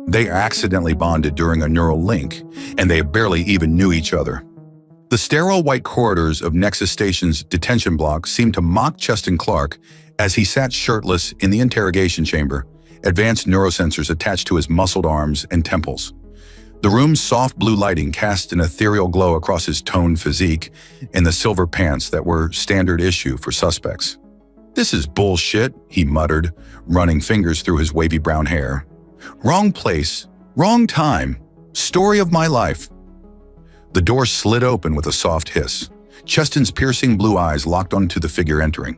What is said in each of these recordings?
They accidentally bonded during a neural link, and they barely even knew each other. The sterile white corridors of Nexus Station's detention block seemed to mock Cheston Clark as he sat shirtless in the interrogation chamber, advanced neurosensors attached to his muscled arms and temples. The room's soft blue lighting cast an ethereal glow across his toned physique and the silver pants that were standard issue for suspects. "This is bullshit," he muttered, running fingers through his wavy brown hair. "Wrong place, wrong time, story of my life." The door slid open with a soft hiss. Cheston's piercing blue eyes locked onto the figure entering.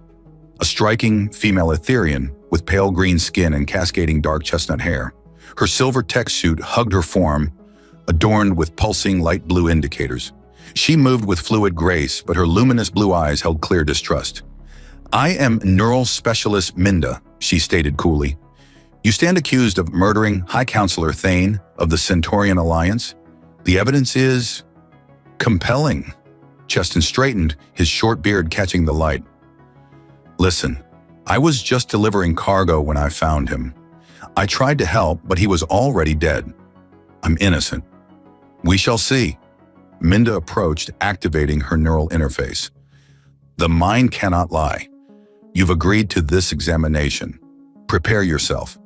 A striking female Etherean with pale green skin and cascading dark chestnut hair. Her silver tech suit hugged her form, adorned with pulsing light blue indicators. She moved with fluid grace, but her luminous blue eyes held clear distrust. "I am Neural Specialist Minda," she stated coolly. "You stand accused of murdering High Counselor Thane of the Centaurian Alliance. The evidence is compelling." Cheston straightened, his short beard catching the light. "Listen, I was just delivering cargo when I found him. I tried to help, but he was already dead. I'm innocent." "We shall see." Minda approached, activating her neural interface. "The mind cannot lie. You've agreed to this examination. Prepare yourself."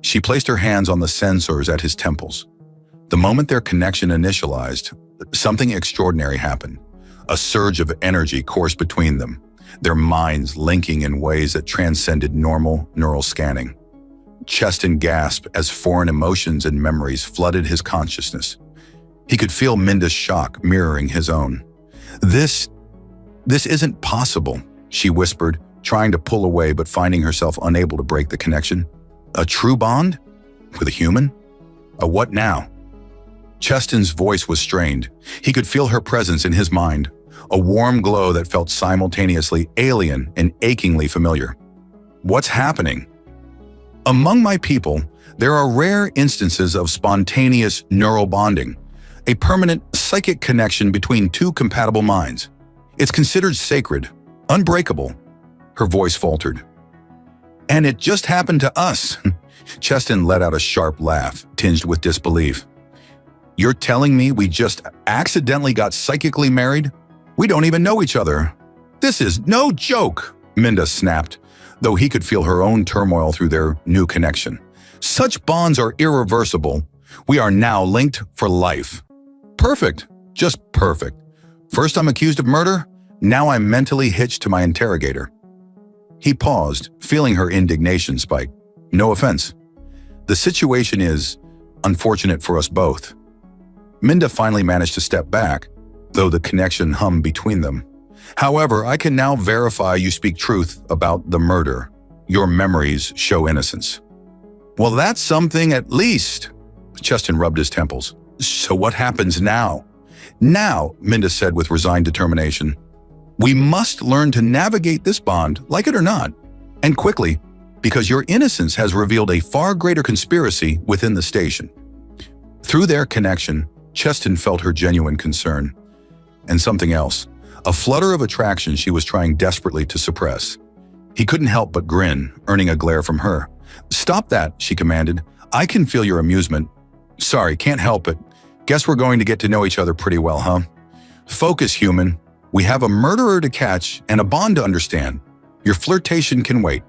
She placed her hands on the sensors at his temples. The moment their connection initialized, something extraordinary happened. A surge of energy coursed between them, their minds linking in ways that transcended normal neural scanning. Cheston gasped as foreign emotions and memories flooded his consciousness. He could feel Minda's shock mirroring his own. This isn't possible," she whispered, trying to pull away but finding herself unable to break the connection. "A true bond? With a human? A what now?" Cheston's voice was strained. He could feel her presence in his mind, a warm glow that felt simultaneously alien and achingly familiar. "What's happening?" "Among my people, there are rare instances of spontaneous neural bonding, a permanent psychic connection between two compatible minds. It's considered sacred, unbreakable." Her voice faltered. "And it just happened to us." Cheston let out a sharp laugh, tinged with disbelief. "You're telling me we just accidentally got psychically married? We don't even know each other. This is no joke," Minda snapped, though he could feel her own turmoil through their new connection. "Such bonds are irreversible. We are now linked for life." "Perfect, just perfect. First I'm accused of murder, now I'm mentally hitched to my interrogator." He paused, feeling her indignation spike. "No offense. The situation is unfortunate for us both." Minda finally managed to step back, though the connection hummed between them. "However, I can now verify you speak truth about the murder. Your memories show innocence." "Well, that's something at least." Cheston rubbed his temples. "So what happens now?" "Now," Minda said with resigned determination, "we must learn to navigate this bond, like it or not, and quickly, because your innocence has revealed a far greater conspiracy within the station." Through their connection, Cheston felt her genuine concern. And something else, a flutter of attraction she was trying desperately to suppress. He couldn't help but grin, earning a glare from her. "Stop that," she commanded. "I can feel your amusement. Sorry, can't help it. Guess we're going to get to know each other pretty well, huh? Focus, human. We have a murderer to catch and a bond to understand. Your flirtation can wait."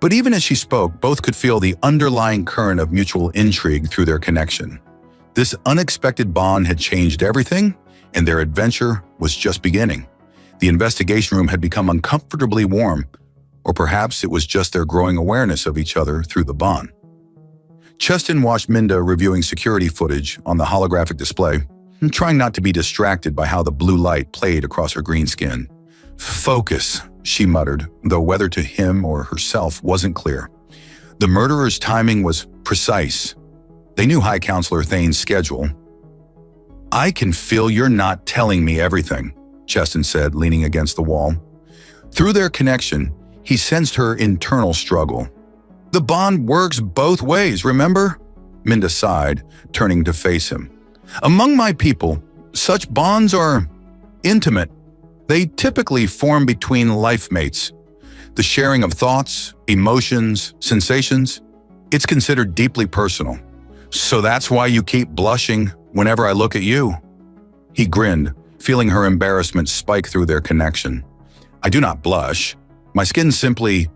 But even as she spoke, both could feel the underlying current of mutual intrigue through their connection. This unexpected bond had changed everything, and their adventure was just beginning. The investigation room had become uncomfortably warm, or perhaps it was just their growing awareness of each other through the bond. Cheston watched Minda reviewing security footage on the holographic display, trying not to be distracted by how the blue light played across her green skin. "Focus," she muttered, though whether to him or herself wasn't clear. The murderer's timing was precise. They knew High Counselor Thane's schedule. "I can feel you're not telling me everything," Cheston said, leaning against the wall. Through their connection, he sensed her internal struggle. "The bond works both ways, remember?" Minda sighed, turning to face him. "Among my people, such bonds are intimate. They typically form between life mates. The sharing of thoughts, emotions, sensations, it's considered deeply personal. So that's why you keep blushing whenever I look at you? He grinned, feeling her embarrassment spike through their connection. I do not blush. My skin simply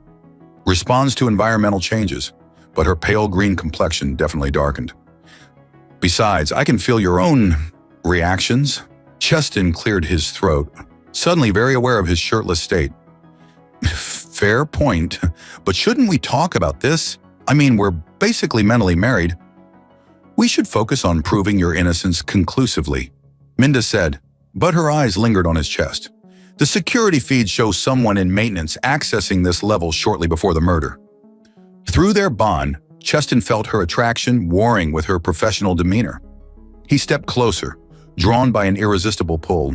responds to environmental changes, but her pale green complexion definitely darkened. Besides, I can feel your own reactions. Cheston cleared his throat, suddenly very aware of his shirtless state. Fair point, but shouldn't we talk about this? I mean, we're basically mentally married. We should focus on proving your innocence conclusively, Minda said, but her eyes lingered on his chest. The security feed shows someone in maintenance accessing this level shortly before the murder. Through their bond, Cheston felt her attraction warring with her professional demeanor. He stepped closer, drawn by an irresistible pull.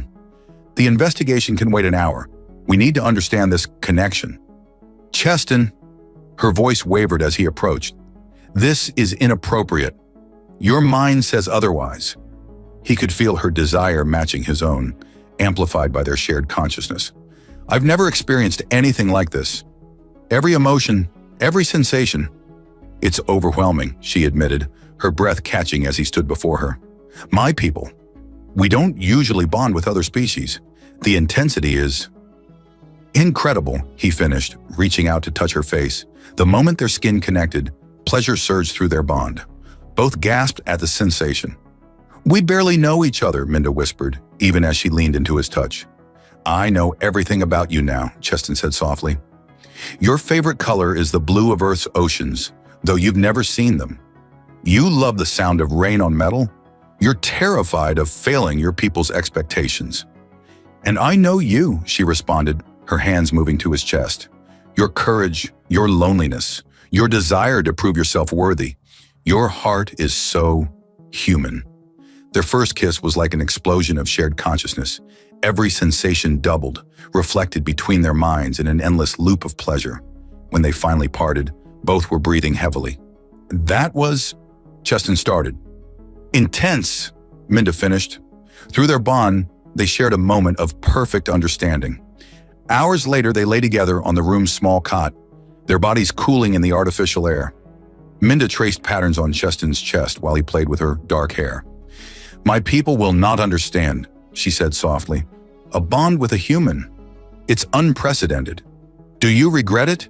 The investigation can wait an hour. We need to understand this connection. Cheston, her voice wavered as he approached. This is inappropriate. Your mind says otherwise. He could feel her desire matching his own, amplified by their shared consciousness. I've never experienced anything like this. Every emotion, every sensation. It's overwhelming, she admitted, her breath catching as he stood before her. My people. We don't usually bond with other species. The intensity is incredible, he finished, reaching out to touch her face. The moment their skin connected, pleasure surged through their bond. Both gasped at the sensation. We barely know each other, Minda whispered, even as she leaned into his touch. I know everything about you now, Cheston said softly. Your favorite color is the blue of Earth's oceans, though you've never seen them. You love the sound of rain on metal. You're terrified of failing your people's expectations. And I know you, she responded, her hands moving to his chest. Your courage, your loneliness, your desire to prove yourself worthy. Your heart is so human. Their first kiss was like an explosion of shared consciousness. Every sensation doubled, reflected between their minds in an endless loop of pleasure. When they finally parted, both were breathing heavily. That was, Cheston started. Intense, Minda finished. Through their bond, they shared a moment of perfect understanding. Hours later, they lay together on the room's small cot, their bodies cooling in the artificial air. Minda traced patterns on Cheston's chest while he played with her dark hair. My people will not understand, she said softly. A bond with a human. It's unprecedented. Do you regret it?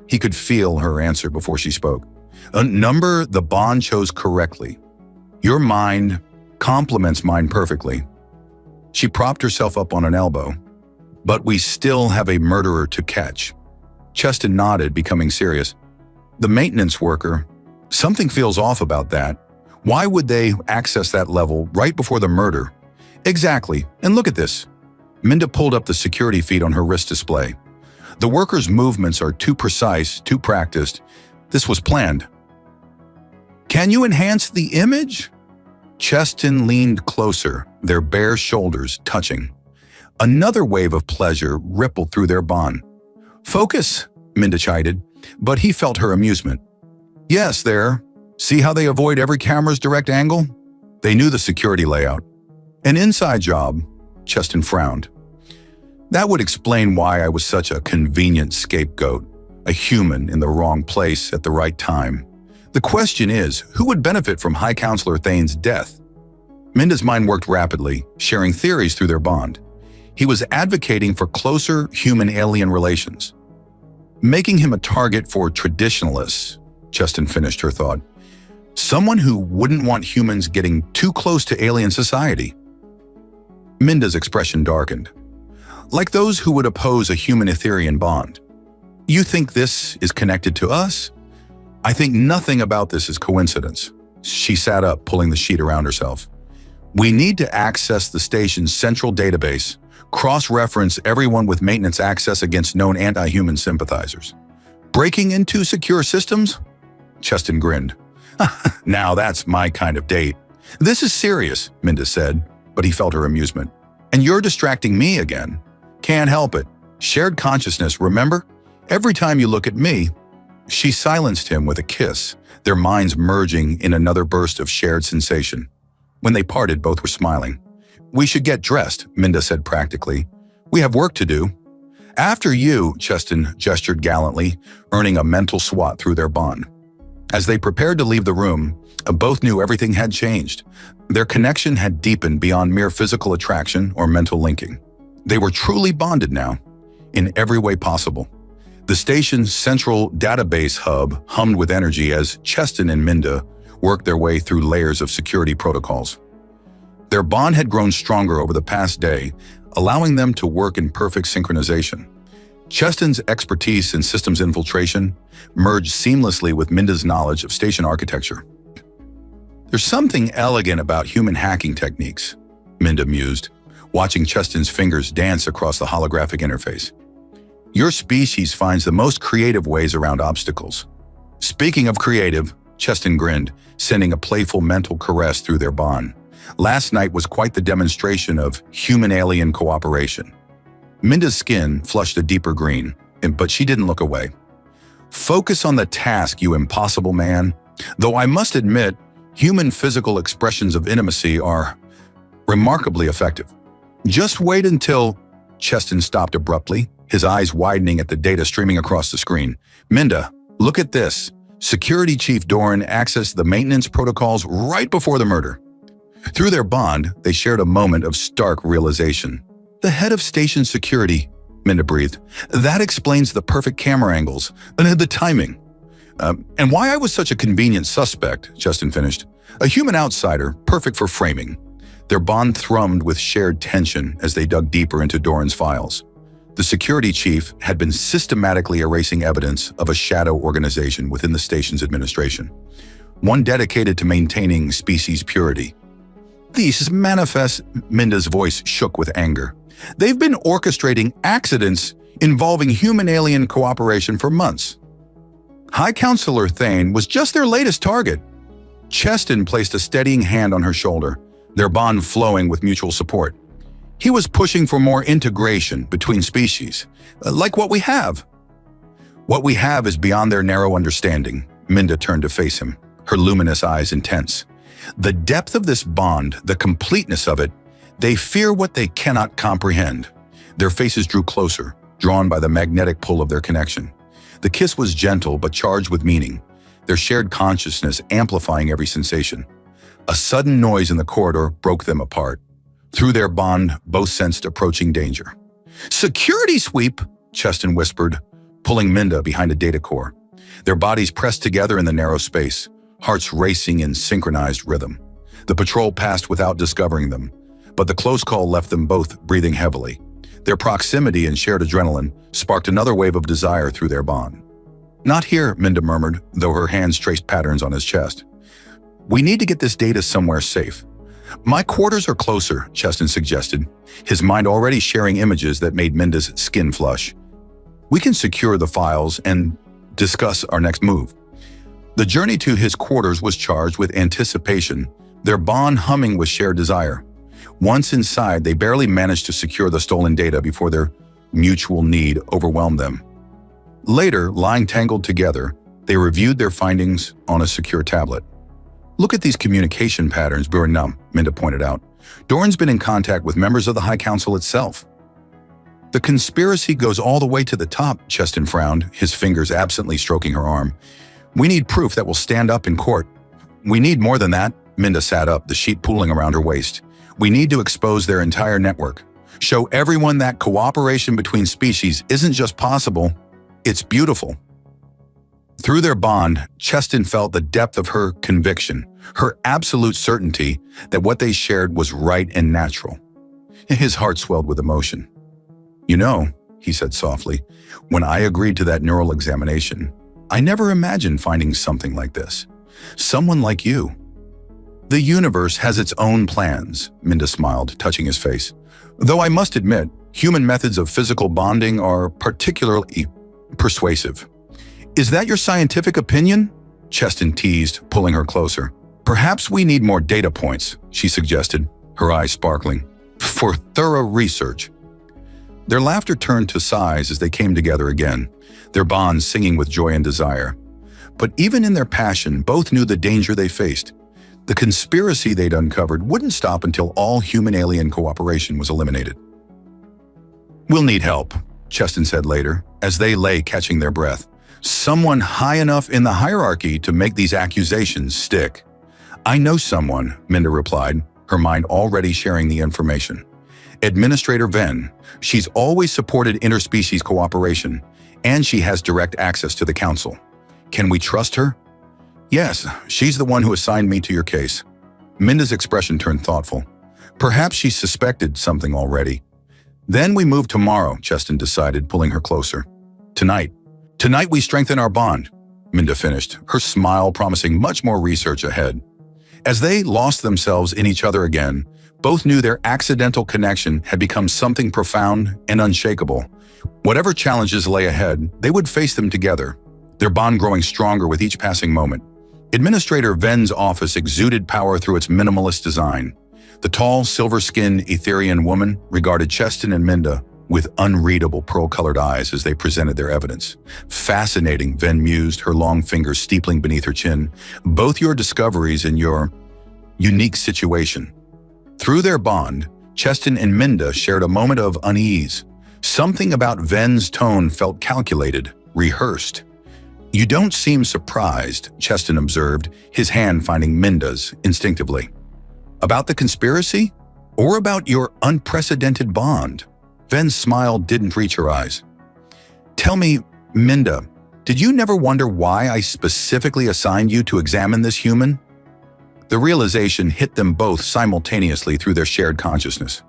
He could feel her answer before she spoke. Number the bond chose correctly. Your mind complements mine perfectly. She propped herself up on an elbow. But we still have a murderer to catch. Cheston nodded, becoming serious. The maintenance worker, something feels off about that. Why would they access that level right before the murder? Exactly, and look at this. Minda pulled up the security feed on her wrist display. The worker's movements are too precise, too practiced. This was planned. Can you enhance the image? Cheston leaned closer, their bare shoulders touching. Another wave of pleasure rippled through their bond. Focus, Minda chided, but he felt her amusement. Yes, there. See how they avoid every camera's direct angle? They knew the security layout. An inside job, Cheston frowned. That would explain why I was such a convenient scapegoat, a human in the wrong place at the right time. The question is, who would benefit from High Counselor Thane's death? Minda's mind worked rapidly, sharing theories through their bond. He was advocating for closer human-alien relations. Making him a target for traditionalists, Cheston finished her thought. Someone who wouldn't want humans getting too close to alien society. Minda's expression darkened. Like those who would oppose a human-Etherian bond. You think this is connected to us? I think nothing about this is coincidence. She sat up, pulling the sheet around herself. We need to access the station's central database, cross-reference everyone with maintenance access against known anti-human sympathizers. Breaking into secure systems? Cheston grinned. Now that's my kind of date. This is serious, Minda said, but he felt her amusement. And you're distracting me again. Can't help it. Shared consciousness, remember? Every time you look at me. She silenced him with a kiss, their minds merging in another burst of shared sensation. When they parted, both were smiling. We should get dressed, Minda said practically. We have work to do. After you, Cheston gestured gallantly, earning a mental swat through their bond. As they prepared to leave the room, Both knew everything had changed. Their connection had deepened beyond mere physical attraction or mental linking. They were truly bonded now, in every way possible. The station's central database hub hummed with energy as Cheston and Minda worked their way through layers of security protocols. Their bond had grown stronger over the past day, allowing them to work in perfect synchronization. Cheston's expertise in systems infiltration merged seamlessly with Minda's knowledge of station architecture. There's something elegant about human hacking techniques, Minda mused, watching Cheston's fingers dance across the holographic interface. Your species finds the most creative ways around obstacles. Speaking of creative, Cheston grinned, sending a playful mental caress through their bond. Last night was quite the demonstration of human-alien cooperation. Minda's skin flushed a deeper green, but she didn't look away. Focus on the task, you impossible man. Though I must admit, human physical expressions of intimacy are remarkably effective. Just wait until... Cheston stopped abruptly, his eyes widening at the data streaming across the screen. Minda, look at this. Security Chief Doran accessed the maintenance protocols right before the murder. Through their bond, they shared a moment of stark realization. The head of station security, Minda breathed. That explains the perfect camera angles and the timing. And why I was such a convenient suspect, Cheston finished. A human outsider, perfect for framing. Their bond thrummed with shared tension as they dug deeper into Doran's files. The security chief had been systematically erasing evidence of a shadow organization within the station's administration, one dedicated to maintaining species purity. These manifest, Minda's voice shook with anger. They've been orchestrating accidents involving human-alien cooperation for months. High Counselor Thane was just their latest target. Cheston placed a steadying hand on her shoulder, their bond flowing with mutual support. He was pushing for more integration between species, like what we have. What we have is beyond their narrow understanding. Minda turned to face him, her luminous eyes intense. The depth of this bond, the completeness of it, they fear what they cannot comprehend. Their faces drew closer, drawn by the magnetic pull of their connection. The kiss was gentle but charged with meaning, their shared consciousness amplifying every sensation. A sudden noise in the corridor broke them apart. Through their bond, both sensed approaching danger. Security sweep, Cheston whispered, pulling Minda behind a data core. Their bodies pressed together in the narrow space, hearts racing in synchronized rhythm. The patrol passed without discovering them, but the close call left them both breathing heavily. Their proximity and shared adrenaline sparked another wave of desire through their bond. Not here, Minda murmured, though her hands traced patterns on his chest. We need to get this data somewhere safe. My quarters are closer, Cheston suggested, his mind already sharing images that made Minda's skin flush. We can secure the files and discuss our next move. The journey to his quarters was charged with anticipation, their bond humming with shared desire. Once inside, they barely managed to secure the stolen data before their mutual need overwhelmed them. Later, lying tangled together, they reviewed their findings on a secure tablet. Look at these communication patterns, Burinam, Minda pointed out. Doran's been in contact with members of the High Council itself. The conspiracy goes all the way to the top, Cheston frowned, his fingers absently stroking her arm. We need proof that will stand up in court. We need more than that, Minda sat up, the sheet pooling around her waist. We need to expose their entire network. Show everyone that cooperation between species isn't just possible, it's beautiful. Through their bond, Cheston felt the depth of her conviction, her absolute certainty that what they shared was right and natural. His heart swelled with emotion. You know, he said softly, when I agreed to that neural examination, I never imagined finding something like this. Someone like you. The universe has its own plans, Minda smiled, touching his face. Though I must admit, human methods of physical bonding are particularly persuasive. Is that your scientific opinion? Cheston teased, pulling her closer. Perhaps we need more data points, she suggested, her eyes sparkling. For thorough research. Their laughter turned to sighs as they came together again, their bonds singing with joy and desire. But even in their passion, both knew the danger they faced. The conspiracy they'd uncovered wouldn't stop until all human-alien cooperation was eliminated. We'll need help, Cheston said later, as they lay catching their breath. Someone high enough in the hierarchy to make these accusations stick. I know someone, Minda replied, her mind already sharing the information. Administrator Ven. She's always supported interspecies cooperation, and she has direct access to the council. Can we trust her? Yes, she's the one who assigned me to your case. Minda's expression turned thoughtful. Perhaps she suspected something already. Then we move tomorrow, Cheston decided, pulling her closer. Tonight we strengthen our bond, Minda finished, her smile promising much more research ahead. As they lost themselves in each other again, both knew their accidental connection had become something profound and unshakable. Whatever challenges lay ahead, they would face them together, their bond growing stronger with each passing moment. Administrator Ven's office exuded power through its minimalist design. The tall, silver-skinned Etherian woman regarded Cheston and Minda with unreadable pearl-colored eyes as they presented their evidence. Fascinating, Ven mused, her long fingers steepling beneath her chin. Both your discoveries in your unique situation. Through their bond, Cheston and Minda shared a moment of unease. Something about Ven's tone felt calculated, rehearsed. You don't seem surprised, Cheston observed, his hand finding Minda's instinctively. About the conspiracy? Or about your unprecedented bond? Ven's smile didn't reach her eyes. Tell me, Minda, did you never wonder why I specifically assigned you to examine this human? The realization hit them both simultaneously through their shared consciousness.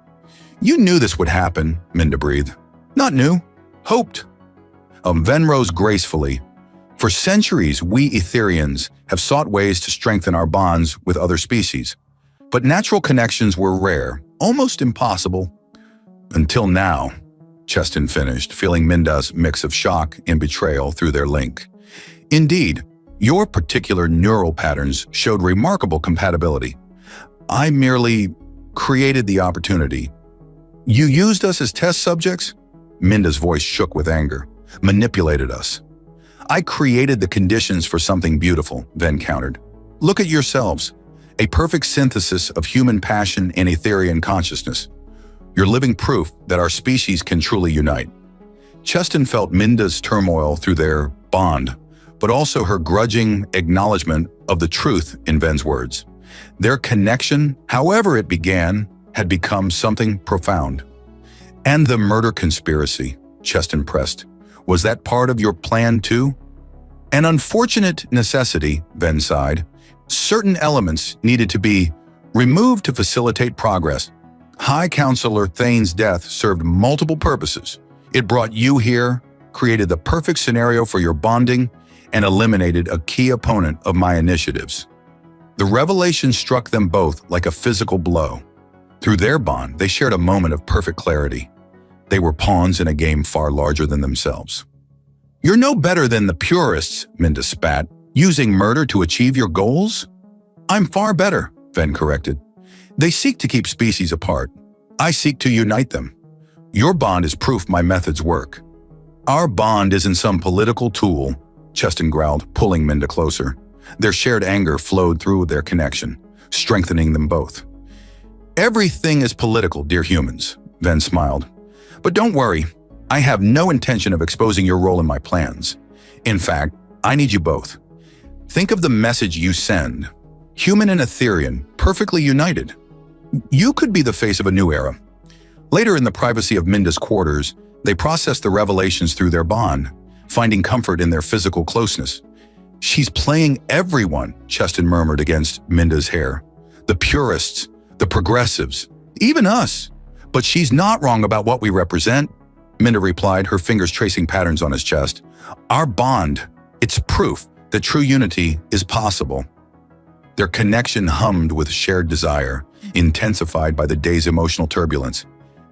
You knew this would happen, Minda breathed. Not knew, hoped. Ven rose gracefully. For centuries, we Etherians have sought ways to strengthen our bonds with other species. But natural connections were rare, almost impossible. Until now, Cheston finished, feeling Minda's mix of shock and betrayal through their link. Indeed, your particular neural patterns showed remarkable compatibility. I merely created the opportunity. You used us as test subjects? Minda's voice shook with anger. Manipulated us. I created the conditions for something beautiful, Ven countered. Look at yourselves. A perfect synthesis of human passion and Etherian consciousness. You're living proof that our species can truly unite. Cheston felt Minda's turmoil through their bond, but also her grudging acknowledgement of the truth in Ven's words. Their connection, however it began, had become something profound. And the murder conspiracy, Cheston pressed. Was that part of your plan too? An unfortunate necessity, Ven sighed. Certain elements needed to be removed to facilitate progress. High Counselor Thane's death served multiple purposes. It brought you here, created the perfect scenario for your bonding, and eliminated a key opponent of my initiatives. The revelation struck them both like a physical blow. Through their bond, they shared a moment of perfect clarity. They were pawns in a game far larger than themselves. You're no better than the purists, Minda spat, using murder to achieve your goals? I'm far better, Ven corrected. They seek to keep species apart. I seek to unite them. Your bond is proof my methods work. Our bond isn't some political tool, Cheston growled, pulling Minda closer. Their shared anger flowed through their connection, strengthening them both. Everything is political, dear humans, Ven smiled. But don't worry, I have no intention of exposing your role in my plans. In fact, I need you both. Think of the message you send. Human and Etherian, perfectly united. You could be the face of a new era. Later in the privacy of Minda's quarters, they processed the revelations through their bond, finding comfort in their physical closeness. She's playing everyone, Cheston murmured against Minda's hair. The purists, the progressives, even us. But she's not wrong about what we represent, Minda replied, her fingers tracing patterns on his chest. Our bond, it's proof that true unity is possible. Their connection hummed with shared desire, intensified by the day's emotional turbulence.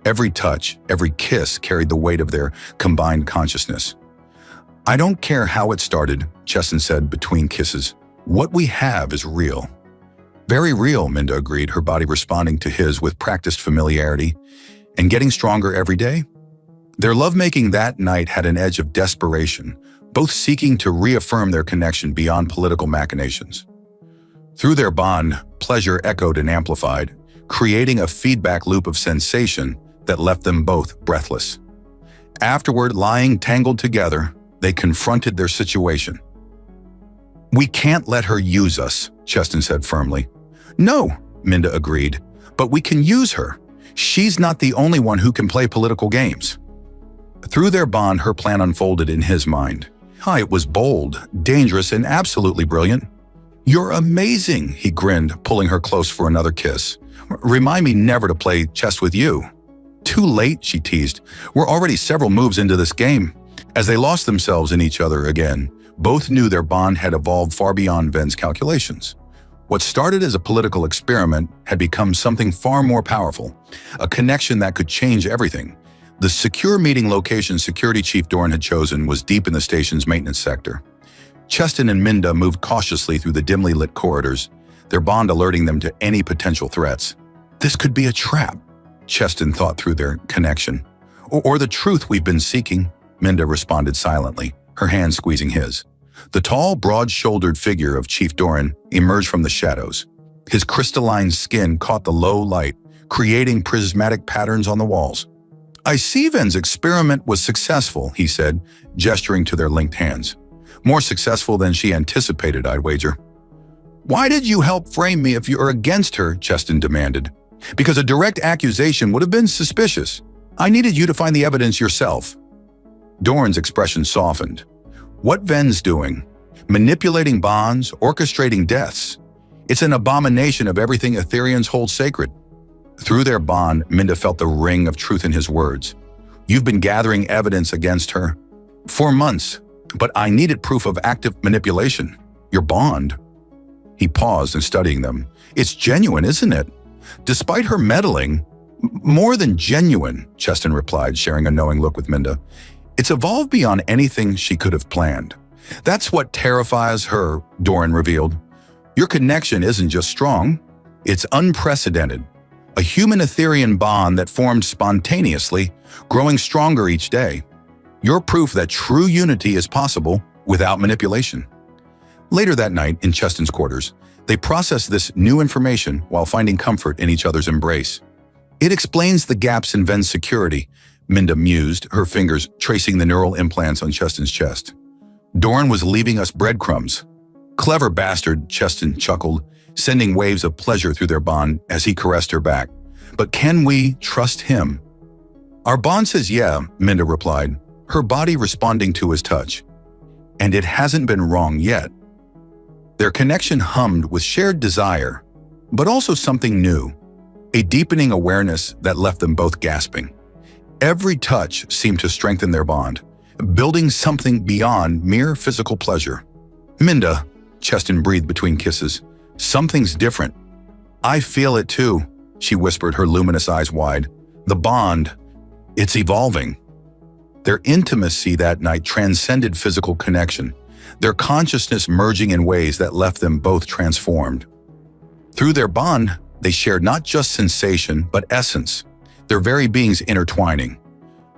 Every touch, every kiss carried the weight of their combined consciousness. I don't care how it started, Cheston said between kisses. What we have is real. Very real, Minda agreed, her body responding to his with practiced familiarity. And getting stronger every day? Their lovemaking that night had an edge of desperation, both seeking to reaffirm their connection beyond political machinations. Through their bond, pleasure echoed and amplified, creating a feedback loop of sensation that left them both breathless. Afterward, lying tangled together, they confronted their situation. "We can't let her use us," Cheston said firmly. "No," Minda agreed, "but we can use her. She's not the only one who can play political games." Through their bond, her plan unfolded in his mind. It was bold, dangerous, and absolutely brilliant. "You're amazing," he grinned, pulling her close for another kiss. "Remind me never to play chess with you." "Too late," she teased. "We're already several moves into this game." As they lost themselves in each other again, both knew their bond had evolved far beyond Ven's calculations. What started as a political experiment had become something far more powerful, a connection that could change everything. The secure meeting location Security Chief Doran had chosen was deep in the station's maintenance sector. Cheston and Minda moved cautiously through the dimly lit corridors, their bond alerting them to any potential threats. "This could be a trap," Cheston thought through their connection. Or the truth we've been seeking," Minda responded silently, her hand squeezing his. The tall, broad-shouldered figure of Chief Doran emerged from the shadows. His crystalline skin caught the low light, creating prismatic patterns on the walls. "I see Ven's experiment was successful," he said, gesturing to their linked hands. "More successful than she anticipated, I'd wager." "Why did you help frame me if you are against her?" Cheston demanded. "Because a direct accusation would have been suspicious. I needed you to find the evidence yourself." Doran's expression softened. "What Ven's doing? Manipulating bonds, orchestrating deaths. It's an abomination of everything Etherians hold sacred." Through their bond, Minda felt the ring of truth in his words. "You've been gathering evidence against her for months, but I needed proof of active manipulation. Your bond." He paused in studying them. "It's genuine, isn't it? Despite her meddling." "More than genuine," Cheston replied, sharing a knowing look with Minda. "It's evolved beyond anything she could have planned. That's what terrifies her," Doran revealed. "Your connection isn't just strong, it's unprecedented. A human Etherian bond that formed spontaneously, growing stronger each day. You're proof that true unity is possible without manipulation." Later that night, in Cheston's quarters, they processed this new information while finding comfort in each other's embrace. "It explains the gaps in Ven's security," Minda mused, her fingers tracing the neural implants on Cheston's chest. "Doran was leaving us breadcrumbs." "Clever bastard," Cheston chuckled, sending waves of pleasure through their bond as he caressed her back. "But can we trust him?" "Our bond says yeah," Minda replied, her body responding to his touch. "And it hasn't been wrong yet." Their connection hummed with shared desire, but also something new, a deepening awareness that left them both gasping. Every touch seemed to strengthen their bond, building something beyond mere physical pleasure. "Minda," Cheston breathed between kisses, "something's different." "I feel it too," she whispered, her luminous eyes wide. "The bond, it's evolving." Their intimacy that night transcended physical connection, their consciousness merging in ways that left them both transformed. Through their bond, they shared not just sensation, but essence, their very beings intertwining.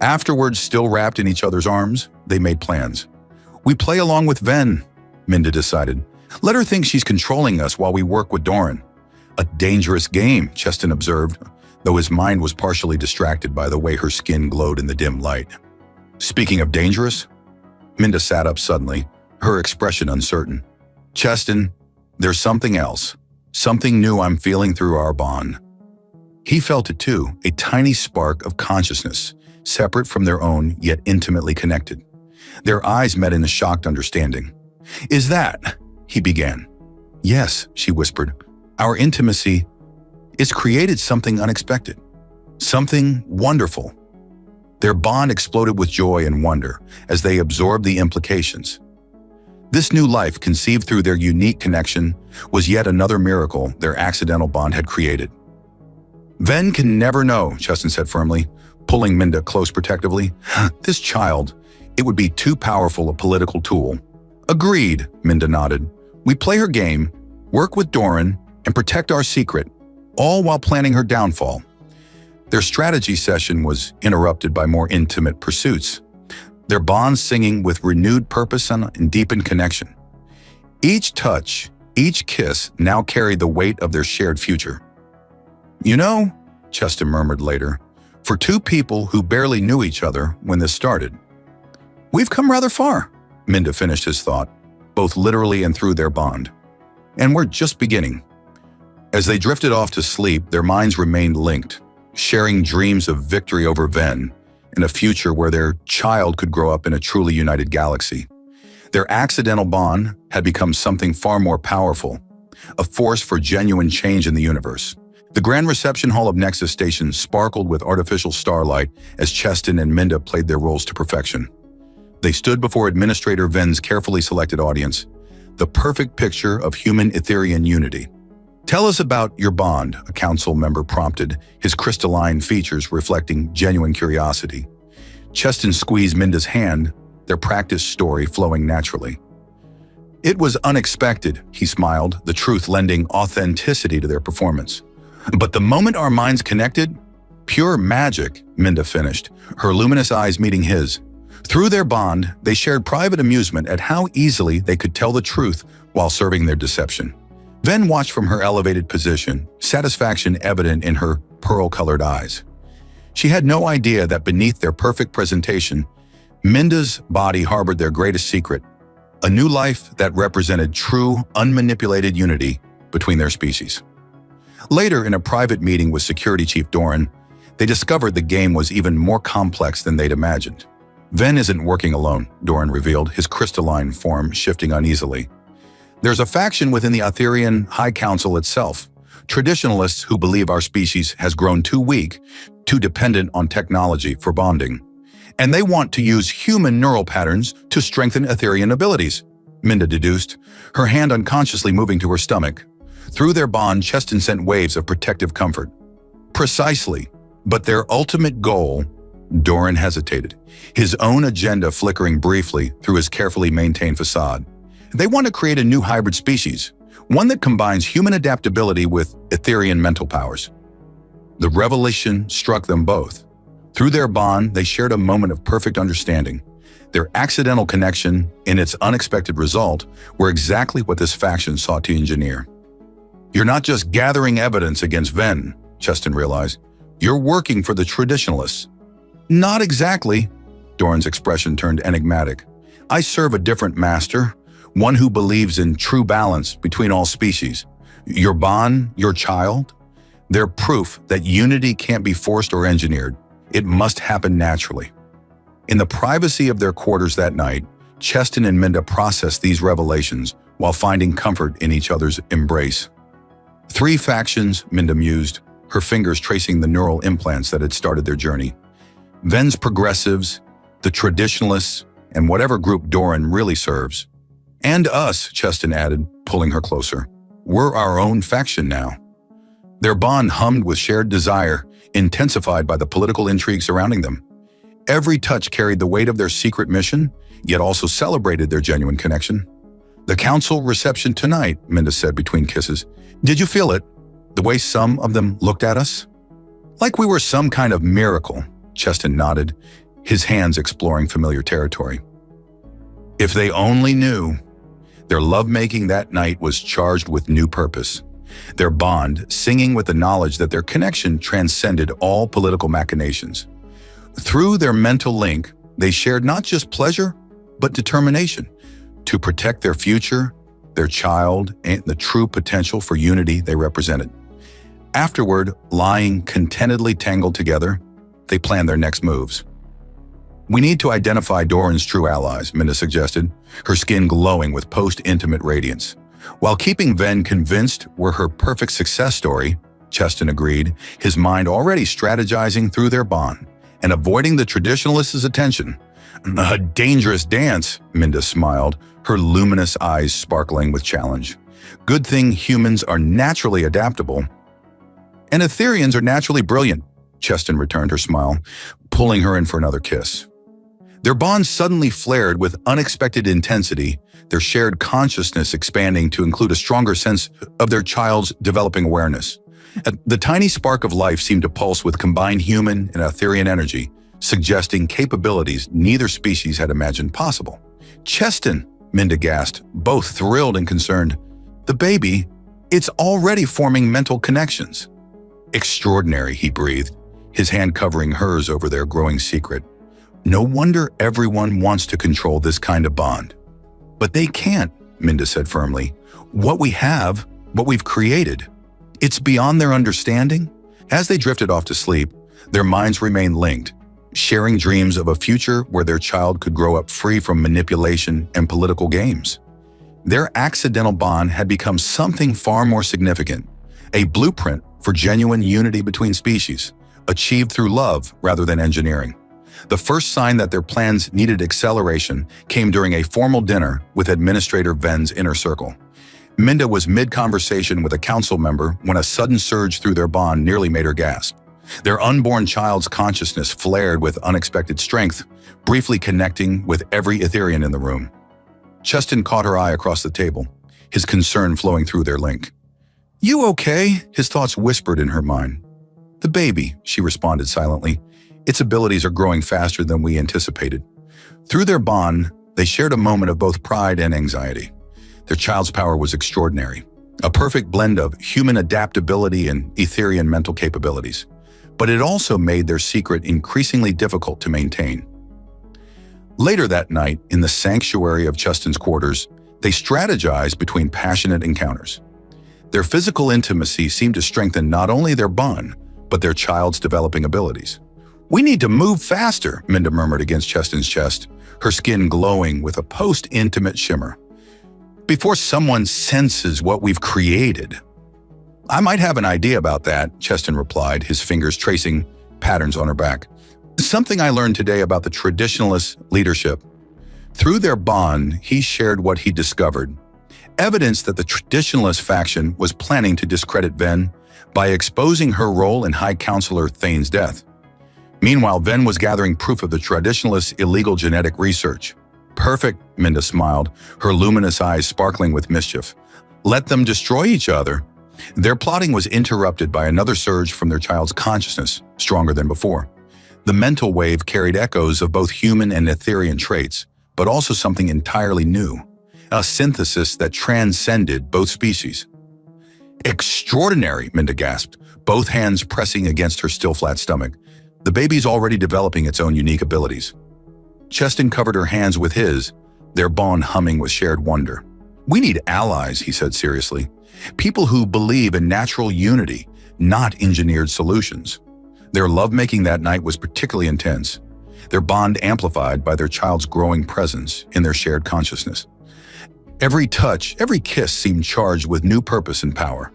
Afterwards, still wrapped in each other's arms, they made plans. "We play along with Ven," Minda decided. "Let her think she's controlling us while we work with Doran." "A dangerous game," Cheston observed, though his mind was partially distracted by the way her skin glowed in the dim light. "Speaking of dangerous," Minda sat up suddenly, her expression uncertain. "Cheston, there's something else. Something new I'm feeling through our bond." He felt it too, a tiny spark of consciousness, separate from their own, yet intimately connected. Their eyes met in a shocked understanding. "Is that?" he began. "Yes," she whispered. "Our intimacy, it's created something unexpected. Something wonderful." Their bond exploded with joy and wonder as they absorbed the implications. This new life, conceived through their unique connection, was yet another miracle their accidental bond had created. "Ven can never know," Cheston said firmly, pulling Minda close protectively. "This child, it would be too powerful a political tool." "Agreed," Minda nodded. "We play her game, work with Doran, and protect our secret, all while planning her downfall." Their strategy session was interrupted by more intimate pursuits, their bonds singing with renewed purpose and deepened connection. Each touch, each kiss now carried the weight of their shared future. "You know," Cheston murmured later, "for two people who barely knew each other when this started." "We've come rather far," Minda finished his thought. both literally and through their bond. And we're just beginning. As they drifted off to sleep, their minds remained linked, sharing dreams of victory over Ven and a future where their child could grow up in a truly united galaxy. Their accidental bond had become something far more powerful, a force for genuine change in the universe. The grand reception hall of Nexus Station sparkled with artificial starlight as Cheston and Minda played their roles to perfection. They stood before Administrator Ven's carefully selected audience, the perfect picture of human Etherian unity. "Tell us about your bond," a council member prompted, his crystalline features reflecting genuine curiosity. Cheston squeezed Minda's hand, their practice story flowing naturally. "It was unexpected," he smiled, the truth lending authenticity to their performance. "But the moment our minds connected, pure magic," Minda finished, her luminous eyes meeting his. Through their bond, they shared private amusement at how easily they could tell the truth while serving their deception. Ven watched from her elevated position, satisfaction evident in her pearl-colored eyes. She had no idea that beneath their perfect presentation, Minda's body harbored their greatest secret, a new life that represented true, unmanipulated unity between their species. Later, in a private meeting with Security Chief Doran, they discovered the game was even more complex than they'd imagined. "Ven isn't working alone," Doran revealed, his crystalline form shifting uneasily. "There's a faction within the Etherian High Council itself, traditionalists who believe our species has grown too weak, too dependent on technology for bonding. And they want to use human neural patterns to strengthen Etherian abilities," Minda deduced, her hand unconsciously moving to her stomach. Through their bond, Cheston sent waves of protective comfort. "Precisely, but their ultimate goal," Doran hesitated, his own agenda flickering briefly through his carefully maintained facade. "They want to create a new hybrid species, one that combines human adaptability with Etherian mental powers." The revelation struck them both. Through their bond, they shared a moment of perfect understanding. Their accidental connection and its unexpected result were exactly what this faction sought to engineer. "You're not just gathering evidence against Ven," Cheston realized. "You're working for the traditionalists." "Not exactly," Doran's expression turned enigmatic. "I serve a different master, one who believes in true balance between all species. Your bond, your child, they're proof that unity can't be forced or engineered. It must happen naturally." In the privacy of their quarters that night, Cheston and Minda processed these revelations while finding comfort in each other's embrace. "Three factions," Minda mused, her fingers tracing the neural implants that had started their journey. "Ven's progressives, the traditionalists, and whatever group Doran really serves. And us," Cheston added, pulling her closer. "We're our own faction now." Their bond hummed with shared desire, intensified by the political intrigue surrounding them. Every touch carried the weight of their secret mission, yet also celebrated their genuine connection. "The council reception tonight," Minda said between kisses. "Did you feel it? The way some of them looked at us?" "Like we were some kind of miracle," Cheston nodded, his hands exploring familiar territory. If they only knew. Their lovemaking that night was charged with new purpose. Their bond singing with the knowledge that their connection transcended all political machinations. Through their mental link, they shared not just pleasure, but determination to protect their future, their child, and the true potential for unity they represented. Afterward, lying contentedly tangled together, they planned their next moves. "We need to identify Doran's true allies," Minda suggested, her skin glowing with post-intimate radiance. "While keeping Ven convinced we're her perfect success story," Cheston agreed, his mind already strategizing through their bond and avoiding the traditionalists' attention. "A dangerous dance," Minda smiled, her luminous eyes sparkling with challenge. "Good thing humans are naturally adaptable." "And Etherians are naturally brilliant," Cheston returned her smile, pulling her in for another kiss. Their bond suddenly flared with unexpected intensity, their shared consciousness expanding to include a stronger sense of their child's developing awareness. The tiny spark of life seemed to pulse with combined human and Etherian energy, suggesting capabilities neither species had imagined possible. "Cheston," Minda gasped, both thrilled and concerned. "The baby, it's already forming mental connections." "Extraordinary," he breathed, his hand covering hers over their growing secret. "No wonder everyone wants to control this kind of bond." "But they can't," Minda said firmly. What we have, what we've created, it's beyond their understanding. As they drifted off to sleep, their minds remained linked, sharing dreams of a future where their child could grow up free from manipulation and political games. Their accidental bond had become something far more significant, a blueprint for genuine unity between species, achieved through love rather than engineering. The first sign that their plans needed acceleration came during a formal dinner with Administrator Ven's inner circle. Minda was mid-conversation with a council member when a sudden surge through their bond nearly made her gasp. Their unborn child's consciousness flared with unexpected strength, briefly connecting with every Etherian in the room. Cheston caught her eye across the table, his concern flowing through their link. "You okay?" his thoughts whispered in her mind. "The baby," she responded silently. "Its abilities are growing faster than we anticipated." Through their bond, they shared a moment of both pride and anxiety. Their child's power was extraordinary, a perfect blend of human adaptability and Etherian mental capabilities. But it also made their secret increasingly difficult to maintain. Later that night, in the sanctuary of Cheston's quarters, they strategized between passionate encounters. Their physical intimacy seemed to strengthen not only their bond, but their child's developing abilities. "We need to move faster," Minda murmured against Cheston's chest, her skin glowing with a post-intimate shimmer. "Before someone senses what we've created." "I might have an idea about that," Cheston replied, his fingers tracing patterns on her back. "Something I learned today about the traditionalist leadership." Through their bond, he shared what he discovered, evidence that the traditionalist faction was planning to discredit Ven by exposing her role in High Counselor Thane's death. Meanwhile, Ven was gathering proof of the traditionalist illegal genetic research. "Perfect," Minda smiled, her luminous eyes sparkling with mischief. "Let them destroy each other." Their plotting was interrupted by another surge from their child's consciousness, stronger than before. The mental wave carried echoes of both human and Etherian traits, but also something entirely new, a synthesis that transcended both species. "Extraordinary," Minda gasped, both hands pressing against her still flat stomach. "The baby's already developing its own unique abilities." Cheston covered her hands with his, their bond humming with shared wonder. "We need allies," he said seriously. "People who believe in natural unity, not engineered solutions." Their lovemaking that night was particularly intense, their bond amplified by their child's growing presence in their shared consciousness. Every touch, every kiss seemed charged with new purpose and power.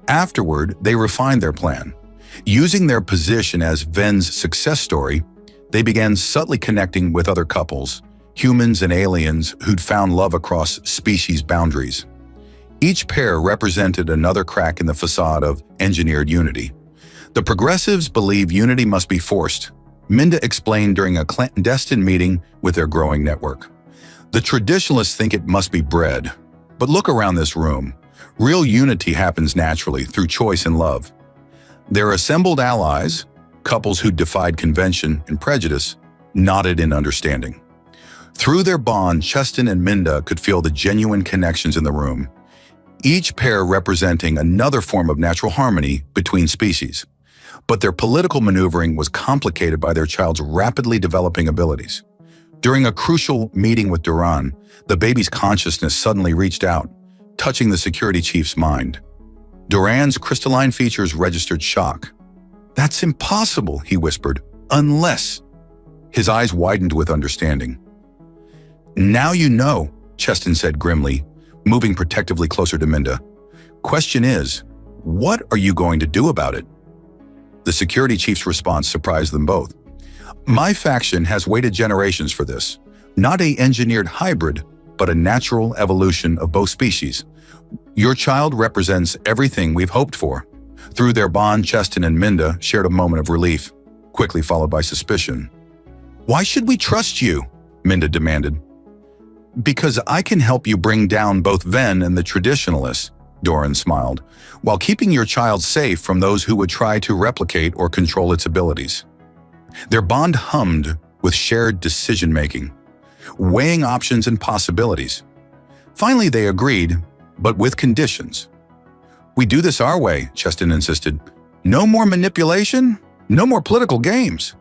Afterward, they refined their plan. Using their position as Ven's success story, they began subtly connecting with other couples, humans and aliens who'd found love across species boundaries. Each pair represented another crack in the facade of engineered unity. The progressives believe unity must be forced, Minda explained during a clandestine meeting with their growing network. The traditionalists think it must be bred. But look around this room. Real unity happens naturally through choice and love. Their assembled allies, couples who defied convention and prejudice, nodded in understanding. Through their bond, Cheston and Minda could feel the genuine connections in the room, each pair representing another form of natural harmony between species. But their political maneuvering was complicated by their child's rapidly developing abilities. During a crucial meeting with Duran, the baby's consciousness suddenly reached out, touching the security chief's mind. Duran's crystalline features registered shock. "That's impossible," he whispered, "unless..." His eyes widened with understanding. "Now you know," Cheston said grimly, moving protectively closer to Minda. "Question is, what are you going to do about it?" The security chief's response surprised them both. "My faction has waited generations for this. Not an engineered hybrid, but a natural evolution of both species. Your child represents everything we've hoped for." Through their bond, Cheston and Minda shared a moment of relief, quickly followed by suspicion. "Why should we trust you?" Minda demanded. "Because I can help you bring down both Ven and the traditionalists," Doran smiled, "while keeping your child safe from those who would try to replicate or control its abilities." Their bond hummed with shared decision-making, weighing options and possibilities. Finally, they agreed, but with conditions. "We do this our way," Cheston insisted. "No more manipulation, no more political games.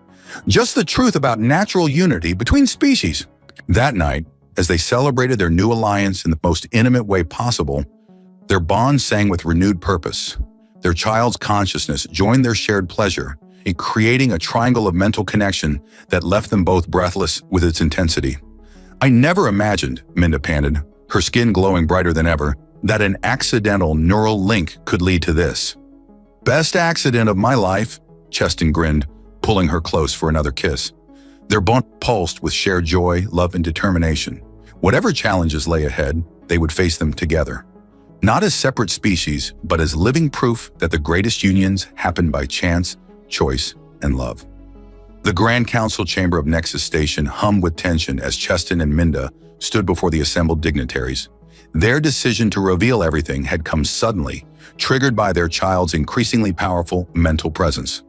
Just the truth about natural unity between species." That night, as they celebrated their new alliance in the most intimate way possible, their bond sang with renewed purpose. Their child's consciousness joined their shared pleasure in creating a triangle of mental connection that left them both breathless with its intensity. "I never imagined," Minda panted, her skin glowing brighter than ever, "that an accidental neural link could lead to this." "Best accident of my life," Cheston grinned, pulling her close for another kiss. Their bond pulsed with shared joy, love, and determination. Whatever challenges lay ahead, they would face them together. Not as separate species, but as living proof that the greatest unions happen by chance, choice, and love. The Grand Council chamber of Nexus Station hummed with tension as Cheston and Minda stood before the assembled dignitaries. Their decision to reveal everything had come suddenly, triggered by their child's increasingly powerful mental presence.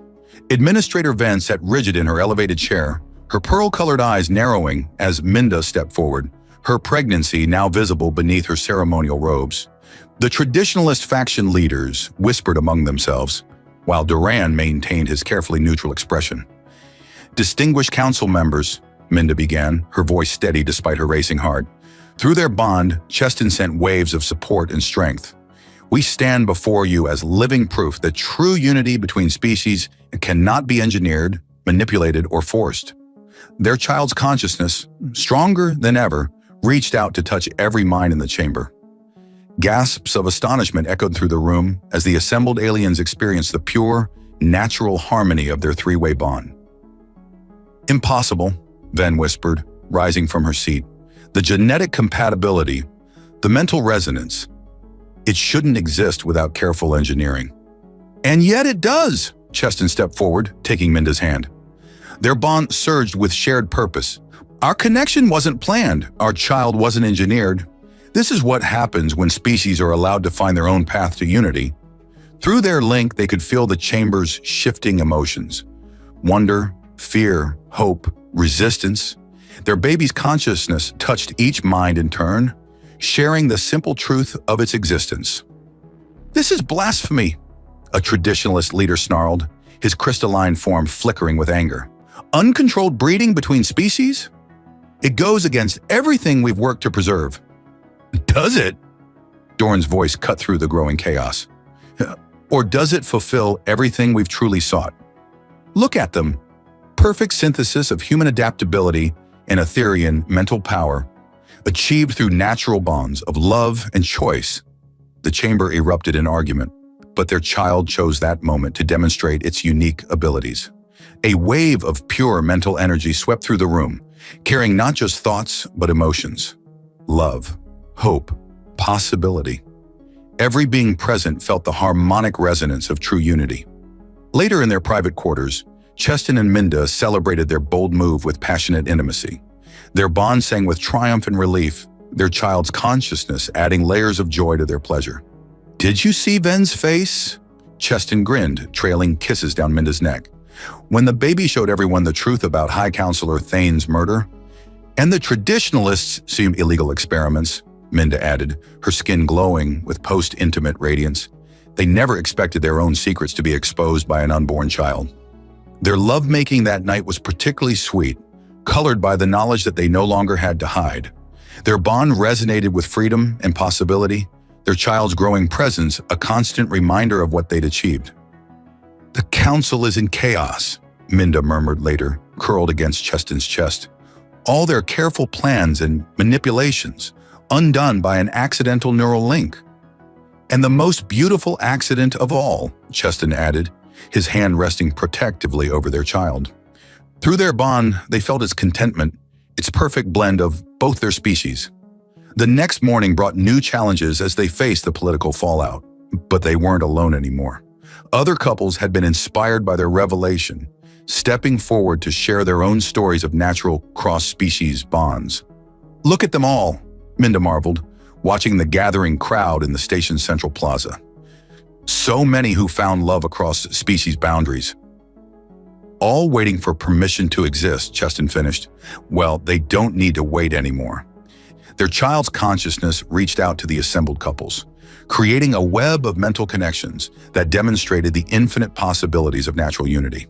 Administrator Ven sat rigid in her elevated chair, her pearl-colored eyes narrowing as Minda stepped forward, her pregnancy now visible beneath her ceremonial robes. The traditionalist faction leaders whispered among themselves, while Duran maintained his carefully neutral expression. "Distinguished council members," Minda began, her voice steady despite her racing heart. Through their bond, Cheston sent waves of support and strength. "We stand before you as living proof that true unity between species cannot be engineered, manipulated, or forced." Their child's consciousness, stronger than ever, reached out to touch every mind in the chamber. Gasps of astonishment echoed through the room as the assembled aliens experienced the pure, natural harmony of their three-way bond. "Impossible," Ven whispered, rising from her seat. "The genetic compatibility, the mental resonance, it shouldn't exist without careful engineering." "And yet it does," Cheston stepped forward, taking Minda's hand. Their bond surged with shared purpose. "Our connection wasn't planned, our child wasn't engineered. This is what happens when species are allowed to find their own path to unity." Through their link, they could feel the chamber's shifting emotions. Wonder, fear, hope, resistance. Their baby's consciousness touched each mind in turn, sharing the simple truth of its existence. "This is blasphemy," a traditionalist leader snarled, his crystalline form flickering with anger. "Uncontrolled breeding between species? It goes against everything we've worked to preserve." "Does it?" Dorn's voice cut through the growing chaos. "Or does it fulfill everything we've truly sought? Look at them. Perfect synthesis of human adaptability and Etherian mental power, achieved through natural bonds of love and choice." The chamber erupted in argument, but their child chose that moment to demonstrate its unique abilities. A wave of pure mental energy swept through the room, carrying not just thoughts, but emotions. Love, hope, possibility. Every being present felt the harmonic resonance of true unity. Later in their private quarters, Cheston and Minda celebrated their bold move with passionate intimacy. Their bond sang with triumph and relief, their child's consciousness adding layers of joy to their pleasure. "Did you see Ven's face?" Cheston grinned, trailing kisses down Minda's neck. "When the baby showed everyone the truth about High Counselor Thane's murder, and the traditionalists seem illegal experiments," Minda added, her skin glowing with post-intimate radiance. They never expected their own secrets to be exposed by an unborn child. Their lovemaking that night was particularly sweet, colored by the knowledge that they no longer had to hide. Their bond resonated with freedom and possibility, their child's growing presence a constant reminder of what they'd achieved. "The council is in chaos," Minda murmured later, curled against Cheston's chest. "All their careful plans and manipulations, undone by an accidental neural link." "And the most beautiful accident of all," Cheston added, his hand resting protectively over their child. Through their bond, they felt its contentment, its perfect blend of both their species. The next morning brought new challenges as they faced the political fallout, but they weren't alone anymore. Other couples had been inspired by their revelation, stepping forward to share their own stories of natural cross-species bonds. "Look at them all," Minda marveled, watching the gathering crowd in the station's central plaza. "So many who found love across species boundaries." "All waiting for permission to exist," Cheston finished. "Well, they don't need to wait anymore." Their child's consciousness reached out to the assembled couples, creating a web of mental connections that demonstrated the infinite possibilities of natural unity.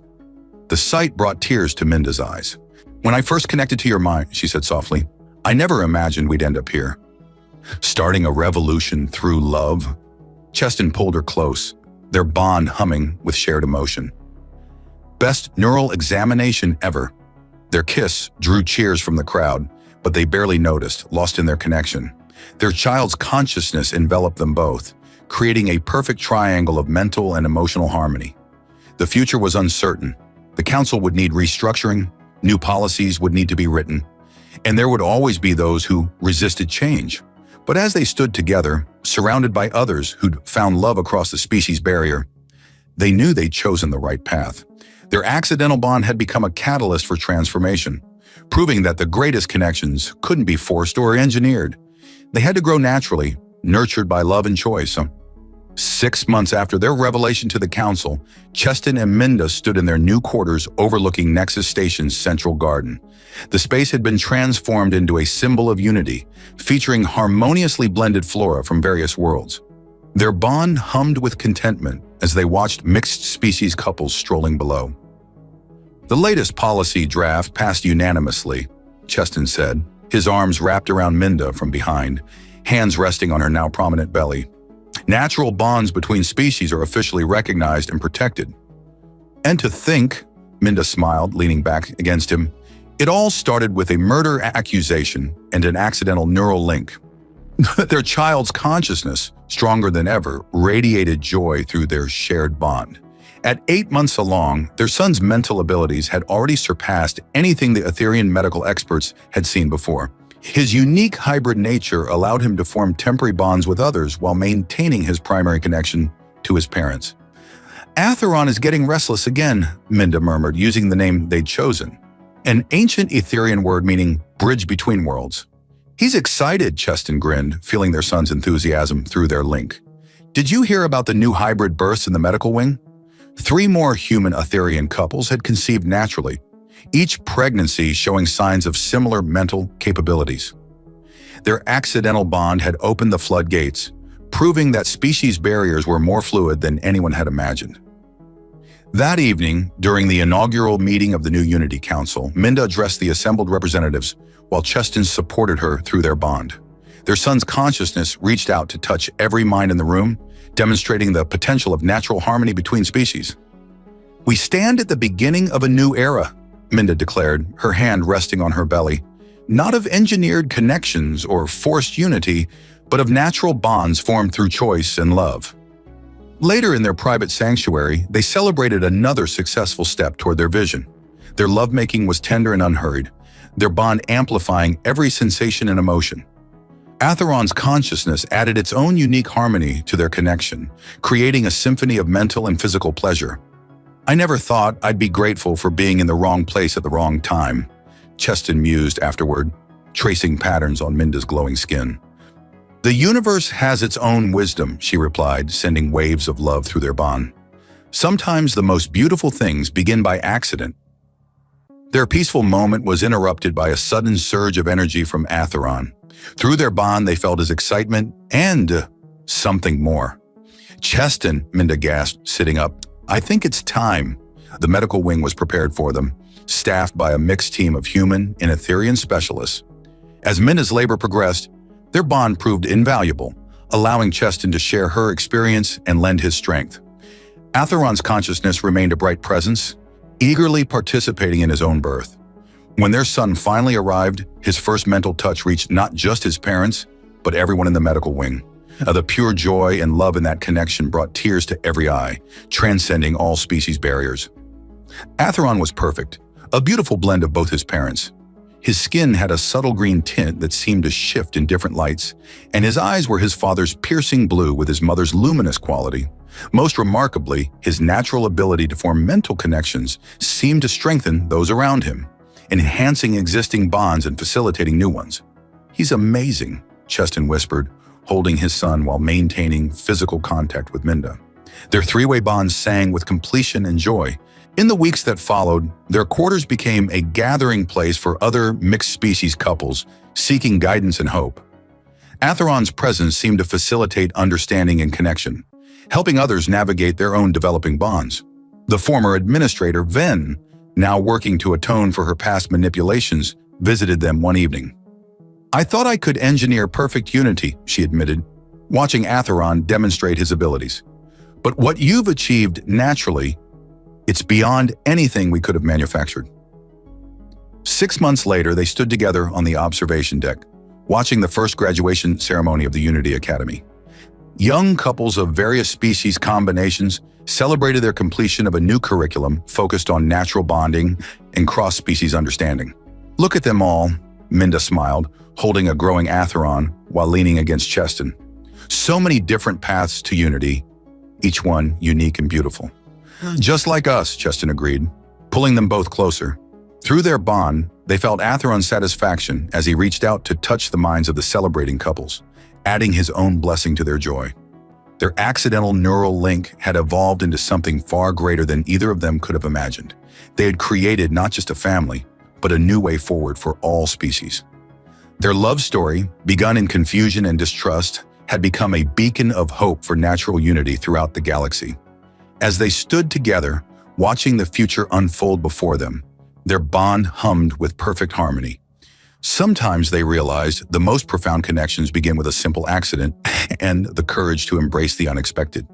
The sight brought tears to Minda's eyes. "When I first connected to your mind," she said softly, I never imagined we'd end up here. Starting a revolution through love. Cheston pulled her close, their bond humming with shared emotion. Best neural examination ever. Their kiss drew cheers from the crowd, but they barely noticed, lost in their connection. Their child's consciousness enveloped them both, creating a perfect triangle of mental and emotional harmony. The future was uncertain. The council would need restructuring, new policies would need to be written, and there would always be those who resisted change. But as they stood together, surrounded by others who'd found love across the species barrier, they knew they'd chosen the right path. Their accidental bond had become a catalyst for transformation, proving that the greatest connections couldn't be forced or engineered. They had to grow naturally, nurtured by love and choice. 6 months after their revelation to the council, Cheston and Minda stood in their new quarters overlooking Nexus Station's central garden. The space had been transformed into a symbol of unity, featuring harmoniously blended flora from various worlds. Their bond hummed with contentment as they watched mixed-species couples strolling below. The latest policy draft passed unanimously, Cheston said, his arms wrapped around Minda from behind, hands resting on her now prominent belly. Natural bonds between species are officially recognized and protected. And to think, Minda smiled, leaning back against him, it all started with a murder accusation and an accidental neural link. Their child's consciousness, stronger than ever, radiated joy through their shared bond. At 8 months along, their son's mental abilities had already surpassed anything the Etherean medical experts had seen before. His unique hybrid nature allowed him to form temporary bonds with others while maintaining his primary connection to his parents. Atheron is getting restless again, Minda murmured, using the name they'd chosen, an ancient Etherean word meaning bridge between worlds. He's excited, Cheston grinned, feeling their son's enthusiasm through their link. Did you hear about the new hybrid births in the medical wing? 3 more human Etherean couples had conceived naturally, each pregnancy showing signs of similar mental capabilities. Their accidental bond had opened the floodgates, proving that species barriers were more fluid than anyone had imagined. That evening, during the inaugural meeting of the new Unity Council, Minda addressed the assembled representatives while Cheston supported her through their bond. Their son's consciousness reached out to touch every mind in the room, demonstrating the potential of natural harmony between species. "We stand at the beginning of a new era," Minda declared, her hand resting on her belly. "Not of engineered connections or forced unity, but of natural bonds formed through choice and love." Later in their private sanctuary, they celebrated another successful step toward their vision. Their lovemaking was tender and unhurried, their bond amplifying every sensation and emotion. Atheron's consciousness added its own unique harmony to their connection, creating a symphony of mental and physical pleasure. "I never thought I'd be grateful for being in the wrong place at the wrong time," Cheston mused afterward, tracing patterns on Minda's glowing skin. "The universe has its own wisdom," she replied, sending waves of love through their bond. "Sometimes the most beautiful things begin by accident." Their peaceful moment was interrupted by a sudden surge of energy from Atheron. Through their bond, they felt his excitement and something more. "Cheston," Minda gasped, sitting up, "I think it's time." The medical wing was prepared for them, staffed by a mixed team of human and Etherean specialists. As Minda's labor progressed, their bond proved invaluable, allowing Cheston to share her experience and lend his strength. Atheron's consciousness remained a bright presence, eagerly participating in his own birth. When their son finally arrived, his first mental touch reached not just his parents, but everyone in the medical wing. The pure joy and love in that connection brought tears to every eye, transcending all species barriers. Atheron was perfect, a beautiful blend of both his parents. His skin had a subtle green tint that seemed to shift in different lights, and his eyes were his father's piercing blue with his mother's luminous quality. Most remarkably, his natural ability to form mental connections seemed to strengthen those around him, enhancing existing bonds and facilitating new ones. "He's amazing," Cheston whispered, holding his son while maintaining physical contact with Minda. Their three-way bond sang with completion and joy. In the weeks that followed, their quarters became a gathering place for other mixed-species couples seeking guidance and hope. Atheron's presence seemed to facilitate understanding and connection, helping others navigate their own developing bonds. The former administrator, Ven, now working to atone for her past manipulations, visited them one evening. "I thought I could engineer perfect unity," she admitted, watching Atheron demonstrate his abilities. "But what you've achieved naturally, it's beyond anything we could have manufactured." 6 months later, they stood together on the observation deck, watching the first graduation ceremony of the Unity Academy. Young couples of various species combinations celebrated their completion of a new curriculum focused on natural bonding and cross-species understanding. "Look at them all," Minda smiled, holding a growing Atheron while leaning against Cheston. "So many different paths to unity, each one unique and beautiful." "Just like us," Cheston agreed, pulling them both closer. Through their bond, they felt Atheron's satisfaction as he reached out to touch the minds of the celebrating couples, adding his own blessing to their joy. Their accidental neural link had evolved into something far greater than either of them could have imagined. They had created not just a family, but a new way forward for all species. Their love story, begun in confusion and distrust, had become a beacon of hope for natural unity throughout the galaxy. As they stood together, watching the future unfold before them, their bond hummed with perfect harmony. Sometimes they realized the most profound connections begin with a simple accident and the courage to embrace the unexpected.